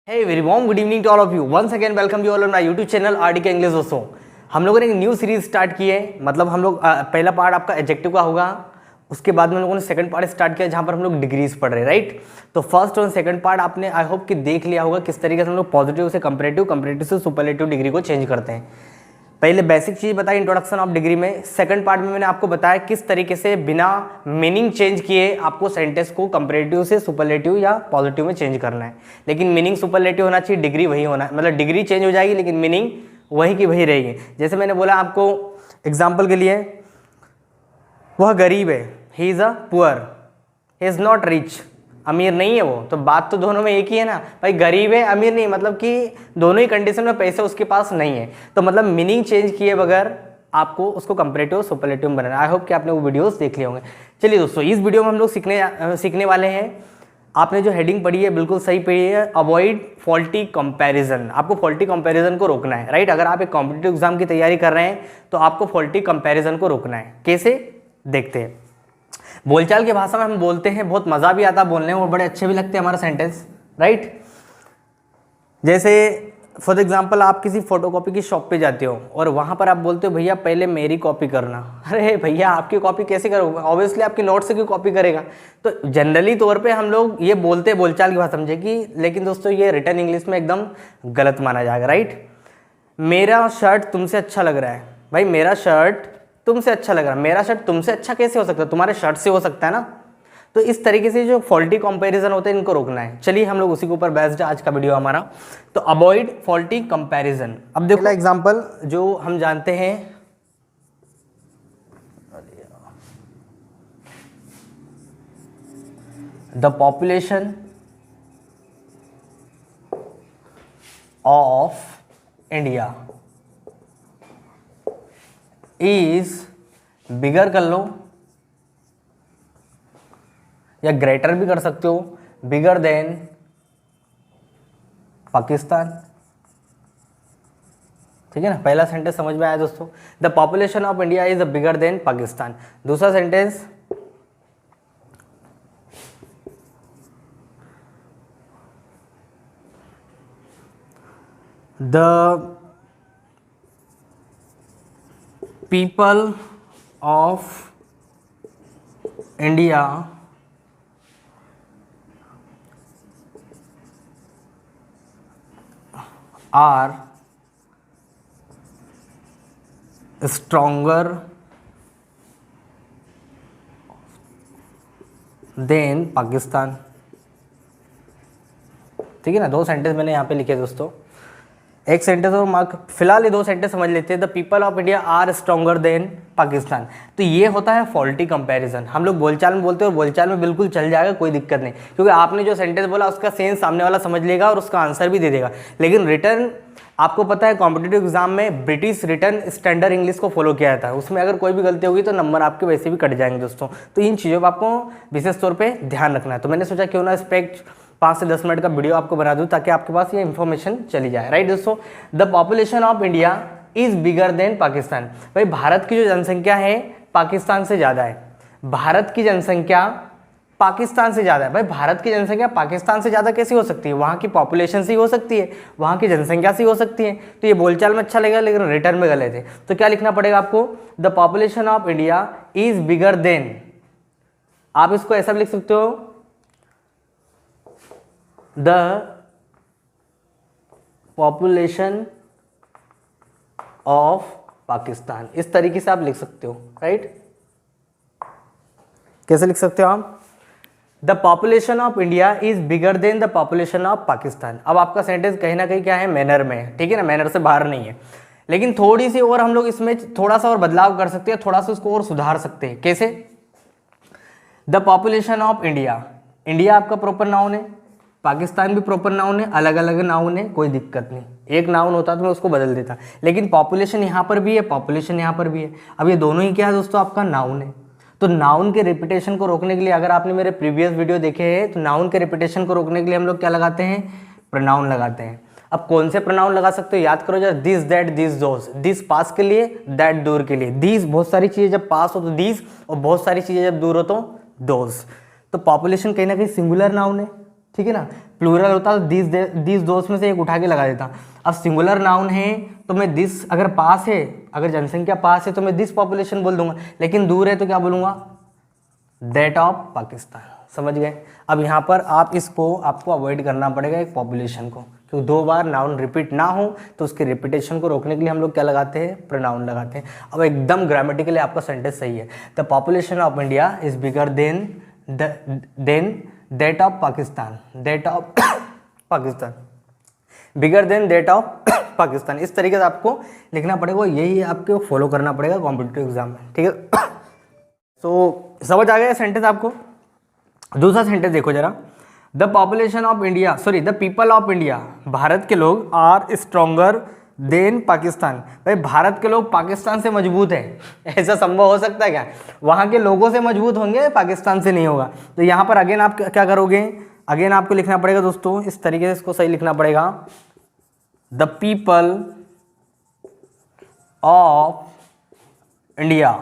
Hey very warm good evening to all of you. Once again welcome you all on my YouTube channel RDK English. दोस्तों हम लोगों ने एक new series start की है। मतलब हम लोग पहला पार्ट आपका एडजेक्टिव का होगा, उसके बाद में हम लोगों ने सेकंड पार्ट स्टार्ट किया जहां पर हम लोग डिग्रीज पढ़ रहे हैं, राइट। तो फर्स्ट और सेकंड पार्ट आपने आई होप कि देख लिया होगा किस तरीके से हम लोग पॉजिटिव से कंपैरेटिव, कंपैरेटिव से सुपरलेटिव डिग्री को चेंज करते हैं। पहले बेसिक चीज बताई इंट्रोडक्शन ऑफ डिग्री में। सेकंड पार्ट में मैंने आपको बताया किस तरीके से बिना मीनिंग चेंज किए आपको सेंटेंस को कंपैरेटिव से सुपरलेटिव या पॉजिटिव में चेंज करना है। लेकिन मीनिंग सुपरलेटिव होना चाहिए, डिग्री वही होना है। मतलब डिग्री चेंज हो जाएगी लेकिन मीनिंग वही की वही रहेगी। जैसे मैंने बोला आपको एग्जाम्पल के लिए, वह गरीब है, he is a poor, he is not rich, अमीर नहीं है वो। तो बात तो दोनों में एक ही है ना भाई, गरीब है अमीर नहीं, मतलब कि दोनों ही कंडीशन में पैसे उसके पास नहीं है। तो मतलब मीनिंग चेंज किए बगैर आपको उसको कंपैरेटिव सुपरलेटिव में बनाना। आई होप कि आपने वो वीडियोस देख लिए होंगे। चलिए दोस्तों, इस वीडियो में हम लोग सीखने वाले हैं। आपने जो हेडिंग पढ़ी है बिल्कुल सही पढ़ी है, अवॉइड फॉल्टी कंपैरिजन। आपको फॉल्टी कंपैरिजन को रोकना है, राइट। अगर आप एक कॉम्पिटिटिव एग्जाम की तैयारी कर रहे हैं तो आपको फॉल्टी कंपैरिजन को रोकना है। कैसे, देखते हैं। बोलचाल की भाषा में हम बोलते हैं, बहुत मजा भी आता है बोलने में और बड़े अच्छे भी लगते हैं हमारा सेंटेंस, राइट। जैसे फॉर एग्जांपल आप किसी फोटोकॉपी की शॉप पे जाते हो और वहां पर आप बोलते हो भैया पहले मेरी कॉपी करना। अरे भैया आपकी कॉपी कैसे करोगे, ऑब्वियसली आपकी नोट से क्यों कॉपी करेगा। तो जनरली तौर पे हम लोग ये बोलते हैं बोलचाल की भाषा समझे कि, लेकिन दोस्तों ये रिटर्न इंग्लिश में एकदम गलत माना जाएगा, राइट। मेरा शर्ट तुमसे अच्छा लग रहा है, भाई मेरा शर्ट तुमसे अच्छा लग रहा है। मेरा शर्ट तुमसे अच्छा कैसे हो सकता है, तुम्हारे शर्ट से हो सकता है ना। तो इस तरीके से जो फॉल्टी कंपैरिजन होते हैं इनको रोकना है। चलिए हम लोग उसी के ऊपर बेस्ड आज का वीडियो हमारा। तो अवॉइड फॉल्टी कंपैरिजन। अब देखो एग्जांपल जो हम जानते हैं, the population of India is बिगर कर लो या ग्रेटर भी कर सकते हो, बिगर देन पाकिस्तान। ठीक है ना, पहला सेंटेंस समझ में आया दोस्तों। The population of India is bigger than Pakistan. दूसरा sentence, the people of India are stronger than Pakistan. ठीक है ना, दो सेंटेंस मैंने यहाँ पे लिखे दोस्तों। एक सेंटेंस और मार्क, फिलहाल ये दो सेंटेंस समझ लेते हैं। The people of India are stronger than Pakistan. तो ये होता है फॉल्टी कंपैरिजन। हम लोग बोलचाल में बोलते हैं और बोलचाल में बिल्कुल चल जाएगा, कोई दिक्कत नहीं, क्योंकि आपने जो सेंटेंस बोला उसका सेंस सामने वाला समझ लेगा और उसका आंसर भी दे देगा। लेकिन रिटर्न, आपको पता है कॉम्पिटिटिव एग्जाम में ब्रिटिश रिटर्न स्टैंडर्ड इंग्लिश को फॉलो किया जाता है। उसमें अगर कोई भी गलती होगी तो नंबर आपके वैसे भी कट जाएंगे दोस्तों। तो इन चीज़ों पर आपको विशेष तौर पर ध्यान रखना है। तो मैंने सोचा क्यों ना स्पेक्ट 5 से 10 मिनट का वीडियो आपको बना दूं ताकि आपके पास ये इंफॉर्मेशन चली जाए, राइट दोस्तों। The population of India is bigger than Pakistan. भाई भारत की जो जनसंख्या है पाकिस्तान से ज्यादा है। भारत की जनसंख्या पाकिस्तान से ज्यादा है। भाई भारत की जनसंख्या पाकिस्तान से ज्यादा कैसी हो सकती है, वहां की पॉपुलेशन से ही हो सकती है, वहां की जनसंख्या से ही हो सकती है। तो ये बोलचाल में अच्छा लगेगा लेकिन रिटर्न में गलत है। तो क्या लिखना पड़ेगा आपको, the population of India is bigger then. आप इसको ऐसा भी लिख सकते हो, द पॉपुलेशन ऑफ पाकिस्तान। इस तरीके से आप लिख सकते हो, राइट। कैसे लिख सकते हो आप, the population of India is bigger then the population of Pakistan. अब आपका सेंटेंस कहीं ना कहीं क्या है, मैनर में है, ठीक है ना, मैनर से बाहर नहीं है। लेकिन थोड़ी सी और हम लोग इसमें थोड़ा सा और बदलाव कर सकते हैं, थोड़ा सा उसको और सुधार सकते हैं। कैसे, the population of India, India आपका प्रॉपर नाउन है, पाकिस्तान भी प्रॉपर नाउन है, अलग अलग नाउन है, कोई दिक्कत नहीं। एक नाउन होता तो मैं उसको बदल देता, लेकिन पॉपुलेशन यहाँ पर भी है, पॉपुलेशन यहाँ पर भी है। अब ये दोनों ही क्या है दोस्तों, आपका नाउन है। तो नाउन के रिपीटेशन को रोकने के लिए, अगर आपने मेरे प्रीवियस वीडियो देखे हैं तो नाउन के रिपीटेशन को रोकने के लिए हम लोग क्या लगाते हैं, प्रोनाउन लगाते हैं। अब कौन से प्रोनाउन लगा सकते हो, याद करो जरा, this, that, this, those. This पास के लिए, दैट दूर के लिए। दिस बहुत सारी चीजें जब पास हो तो दिस, और बहुत सारी चीजें जब दूर हो तो दोस। तो पॉपुलेशन कहीं ना कहीं सिंगुलर नाउन है, ठीक है ना। प्लूरल होता तो दिस दोस्त में से एक उठा के लगा देता। अब सिंगुलर नाउन है तो मैं दिस, अगर पास है, अगर जनसंख्या पास है तो मैं दिस पॉपुलेशन बोल दूंगा, लेकिन दूर है तो क्या बोलूंगा, दैट ऑफ पाकिस्तान। समझ गए। अब यहाँ पर आपको अवॉइड करना पड़ेगा एक पॉपुलेशन को, क्योंकि 2 बार नाउन रिपीट ना हो तो उसके रिपीटेशन को रोकने के लिए हम लोग क्या लगाते हैं, प्रोनाउन लगाते हैं। अब एकदम ग्रामेटिकली आपका सेंटेंस सही है। The population of India is bigger then that of Pakistan, that of Pakistan, bigger than that of Pakistan. इस तरीके से आपको लिखना पड़ेगा, यही आपको फॉलो करना पड़ेगा कॉम्पिटिटिव एग्जाम में, ठीक है। तो समझ आ गया सेंटेंस आपको। दूसरा सेंटेंस देखो जरा, the population of India, sorry the people of India, Bharat के लोग आर स्ट्रोंगर देन पाकिस्तान। भाई भारत के लोग पाकिस्तान से मजबूत है, ऐसा संभव हो सकता है क्या? वहाँ के लोगों से मजबूत होंगे, पाकिस्तान से नहीं होगा। तो यहाँ पर अगेन आप क्या करोगे, अगेन आपको लिखना पड़ेगा दोस्तों, इस तरीके से इसको सही लिखना पड़ेगा, द पीपल ऑफ इंडिया,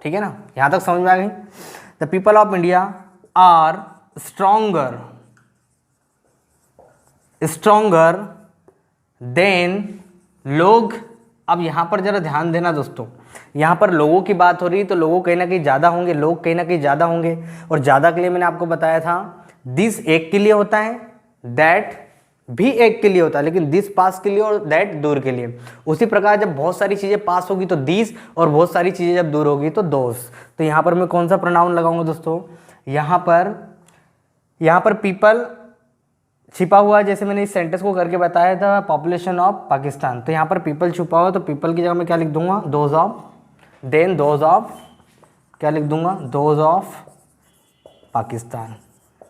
ठीक है ना। यहाँ तक समझ में आ गई। The people of India are stronger than लोग। अब यहाँ पर जरा ध्यान देना दोस्तों, यहाँ पर लोगों की बात हो रही है तो लोगों कहीं ना कहीं ज़्यादा होंगे, लोग कहीं ना कहीं ज़्यादा होंगे। और ज़्यादा के लिए मैंने आपको बताया था दिस एक के लिए होता है, दैट भी एक के लिए होता है, लेकिन दिस पास के लिए और दैट दूर के लिए। उसी प्रकार जब बहुत सारी चीज़ें पास होगी तो दिस, और बहुत सारी चीज़ें जब दूर होगी तो दोस। तो यहाँ पर मैं कौन सा प्रोनाउन लगाऊंगा दोस्तों, यहाँ पर पीपल छिपा हुआ है, जैसे मैंने इस सेंटेंस को करके बताया था, पॉपुलेशन ऑफ पाकिस्तान। तो यहाँ पर पीपल छुपा हुआ, तो पीपल की जगह मैं क्या लिख दूंगा, those of, then those of, क्या लिख दूंगा, दोज ऑफ पाकिस्तान।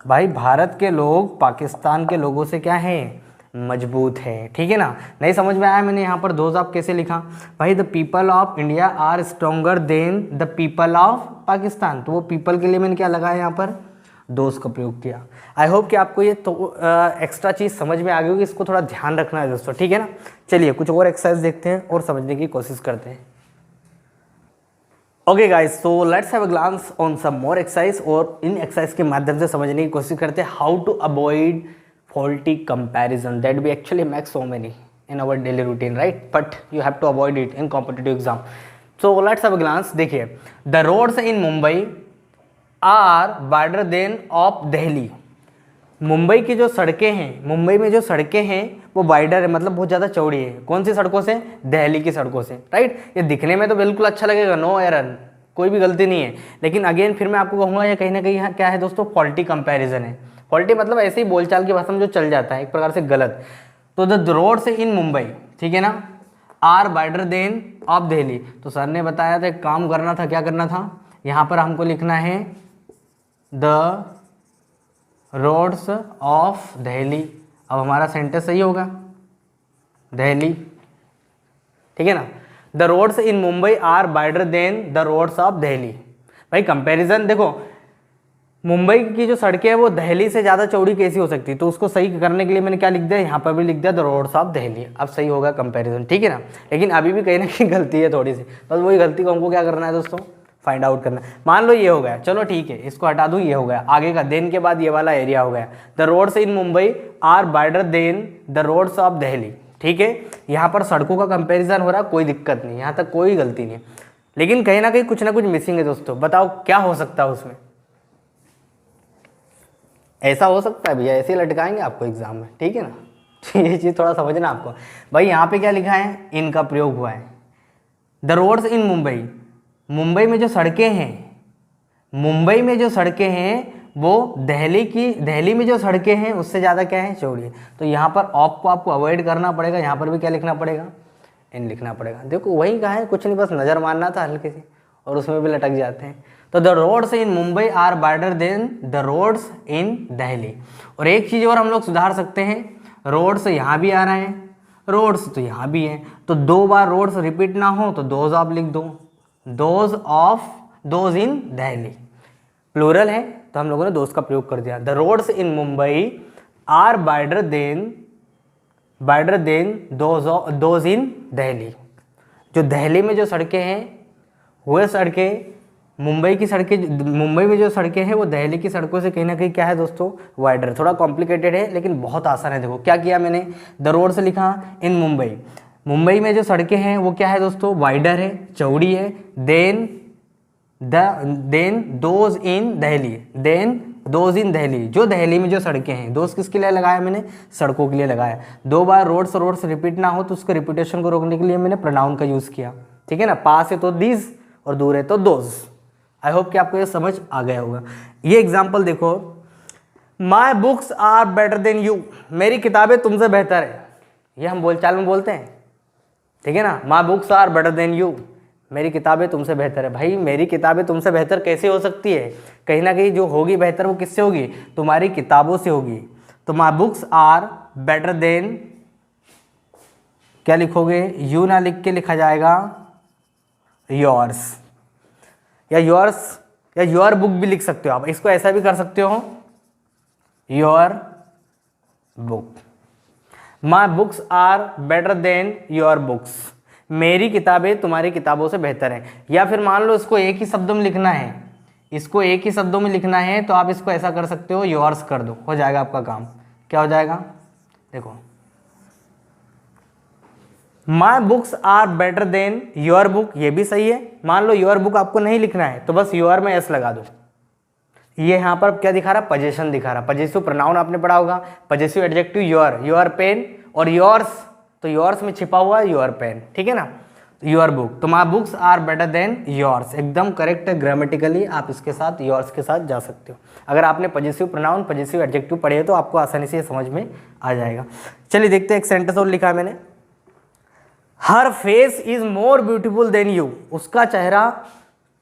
भाई भारत के लोग पाकिस्तान के लोगों से क्या है, मजबूत है, ठीक है ना। नहीं समझ में आया मैंने यहाँ पर दोज ऑफ कैसे लिखा, भाई the people of India are stronger than the people of Pakistan. तो वो पीपल के लिए मैंने क्या लगाया, यहाँ पर दोस्त का प्रयोग किया। आई होप कि आपको ये तो एक्स्ट्रा चीज़ समझ में आ गई होगी, इसको थोड़ा ध्यान रखना है दोस्तों, ठीक है ना। चलिए कुछ और एक्सरसाइज देखते हैं और समझने की कोशिश करते हैं। Okay guys, so let's have a glance on some more exercise, और इन एक्सरसाइज के माध्यम से समझने की कोशिश करते हैं how to avoid faulty comparison that we actually make so many in our daily routine, right, but you have to avoid it in competitive exam. So let's have a glance. देखिए, the roads in Mumbai are wider than of Delhi. Mumbai की जो सड़कें हैं, मुंबई में जो सड़कें हैं वो वाइडर है, मतलब बहुत ज़्यादा चौड़ी है। कौन सी सड़कों से, दिल्ली की सड़कों से, राइट। ये दिखने में तो बिल्कुल अच्छा लगेगा, नो एरर, कोई भी गलती नहीं है, लेकिन अगेन फिर मैं आपको कहूँगा ये कहीं ना कहीं क्या है दोस्तों, फॉल्टी कंपैरिजन है। फॉल्टी मतलब ऐसे ही बोलचाल की भाषा में जो चल जाता है, एक प्रकार से गलत। तो द रोड्स इन मुंबई, ठीक है ना, are wider than of Delhi. तो सर ने बताया था एक काम करना था, क्या करना था, यहाँ पर हमको लिखना है द रोड्स ऑफ दिल्ली। अब हमारा सेंटेंस सही होगा, दिल्ली, ठीक है ना। The roads in Mumbai are wider than the roads of Delhi. भाई कंपैरिजन देखो, मुंबई की जो सड़कें हैं वो दिल्ली से ज़्यादा चौड़ी कैसी हो सकती है, तो उसको सही करने के लिए मैंने क्या लिख दिया, यहाँ पर भी लिख दिया द रोड्स ऑफ दिल्ली। अब सही होगा कंपैरिजन, ठीक है ना। लेकिन अभी भी कहीं ना कहीं गलती है थोड़ी सी, बस वही गलती को हमको क्या करना है दोस्तों, फाइंड आउट करना। मान लो ये हो गया, चलो ठीक है, इसको हटा दूं, ये हो गया, आगे का देन के बाद ये वाला एरिया हो गया। The roads in Mumbai are wider than the roads of Delhi, ठीक है। यहाँ पर सड़कों का कंपैरिजन हो रहा है, कोई दिक्कत नहीं, यहाँ तक कोई गलती नहीं, लेकिन कहीं ना कुछ मिसिंग है दोस्तों। बताओ क्या हो सकता है उसमें, ऐसा हो सकता है भैया, ऐसे ही लटकाएंगे आपको एग्जाम में, ठीक है ना। ये चीज़ थोड़ा समझना आपको। भाई यहाँ पे क्या लिखा है, इनका प्रयोग हुआ है। The roads in Mumbai, Mumbai में जो सड़कें हैं, मुंबई में जो सड़कें हैं वो दिल्ली में जो सड़कें हैं उससे ज़्यादा क्या है, चौड़ी है। तो यहाँ पर ऑफ को आपको अवॉइड करना पड़ेगा, यहाँ पर भी क्या लिखना पड़ेगा, इन लिखना पड़ेगा। देखो वही कहा है, कुछ नहीं, बस नज़र मारना था हल्के से, और उसमें भी लटक जाते हैं। तो the roads in Mumbai are wider than the roads in Delhi. और एक चीज़ और हम लोग सुधार सकते हैं, रोड्स यहाँ भी आ रहे हैं, रोड्स तो यहाँ भी है, तो 2 बार रोड्स रिपीट ना हो तो दोज ऑफ लिख दो, दोज इन दिल्ली। प्लूरल है तो हम लोगों ने दोज का प्रयोग कर दिया। The roads in Mumbai are wider than those in Delhi. जो दिल्ली में जो सड़कें हैं वह सड़कें मुंबई की सड़कें, मुंबई में जो सड़कें हैं वो दिल्ली की सड़कों से कहीं ना कहीं क्या है दोस्तों, वाइडर। थोड़ा कॉम्प्लिकेटेड है लेकिन बहुत आसान है। देखो क्या किया मैंने, द रोड से लिखा इन मुंबई। मुंबई में जो सड़कें हैं वो क्या है दोस्तों, वाइडर है, चौड़ी है। Than those in Delhi, than those in Delhi, जो दिल्ली में जो सड़कें हैं, दोस्त किसके लिए लगाया मैंने, सड़कों के लिए लगाया। 2 बार रोड्स रिपीट ना हो तो उसके रिपीटेशन को रोकने के लिए मैंने प्रोनाउन का यूज़ किया, ठीक है ना। पास है तो दीज और दूर है तो दोज। आई होप कि आपको ये समझ आ गया होगा। ये एग्जाम्पल देखो, my books are better than you, मेरी किताबें तुमसे बेहतर है। ये हम बोलचाल में बोलते हैं, ठीक है ना। My books are better than you, मेरी किताबें तुमसे बेहतर है। भाई मेरी किताबें तुमसे बेहतर कैसे हो सकती है, कहीं ना कहीं जो होगी बेहतर वो किससे होगी, तुम्हारी किताबों से होगी। तो my books are better than, क्या लिखोगे, यू ना लिख के लिखा जाएगा योर्स, या योर्स, या योर बुक भी लिख सकते हो आप। इसको ऐसा भी कर सकते हो, your book. My books are better than your books, मेरी किताबें तुम्हारी किताबों से बेहतर हैं। या फिर मान लो इसको एक ही शब्दों में लिखना है, इसको एक ही शब्दों में लिखना है तो आप इसको ऐसा कर सकते हो, योर्स कर दो, हो जाएगा आपका काम। क्या हो जाएगा, देखो, my books are better than your book, ये भी सही है। मान लो योर बुक आपको नहीं लिखना है तो बस योर में एस लगा दो। ये यहाँ पर क्या दिखा रहा, पोजीशन दिखा रहा। पजेसिव प्रोनाउन आपने पढ़ा होगा, possessive adjective your, your pen और योर्स, तो योर्स में छिपा हुआ है योर पेन, ठीक है ना। योर बुक, तो my books are better than yours, एकदम करेक्ट है ग्रामेटिकली। आप इसके साथ योर्स के साथ जा सकते हो। अगर आपने पजेसिव प्रोनाउन पजेसिव एडजेक्टिव पढ़े तो आपको आसानी से समझ में आ जाएगा। चलिए देखते हैं, एक सेंटेंस और लिखा है मैंने, her face is more beautiful than you, उसका चेहरा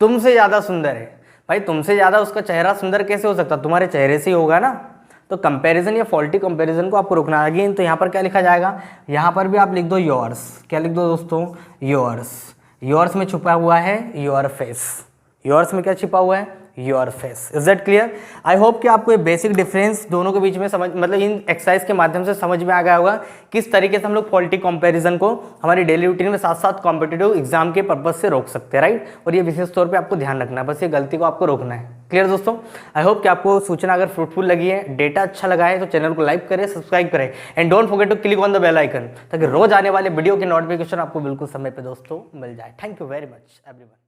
तुमसे ज़्यादा सुंदर है। भाई तुमसे ज़्यादा उसका चेहरा सुंदर कैसे हो सकता, तुम्हारे चेहरे से ही होगा ना। तो कंपैरिजन या फॉल्टी कंपैरिजन को आपको रोकना है। अगेन तो यहाँ पर क्या लिखा जाएगा, यहाँ पर भी आप लिख दो योर्स। क्या लिख दो दोस्तों, योर्स। योर्स में छुपा हुआ है योर फेस, योर्स में क्या छिपा हुआ है, your face. Is that clear. I hope कि आपको ये बेसिक डिफरेंस दोनों के बीच में समझ, मतलब इन एक्सरसाइज के माध्यम से समझ में आ गया होगा किस तरीके से हम लोग फॉल्टी कंपैरिजन को हमारी डेली रूटीन में साथ साथ कॉम्पिटिटिव एग्जाम के पर्पज से रोक सकते हैं, राइट। और ये विशेष तौर पे आपको ध्यान रखना है, बस ये गलती को आपको रोकना है। क्लियर दोस्तों। आई होप कि आपको सूचना अगर फ्रूटफुल लगी है, डेटा अच्छा लगा है तो चैनल को लाइक करें, सब्सक्राइब करें and don't forget to click on the bell icon, ताकि रोज आने वाले वीडियो के नोटिफिकेशन आपको बिल्कुल समय पे दोस्तों मिल जाए। Thank you very much everyone.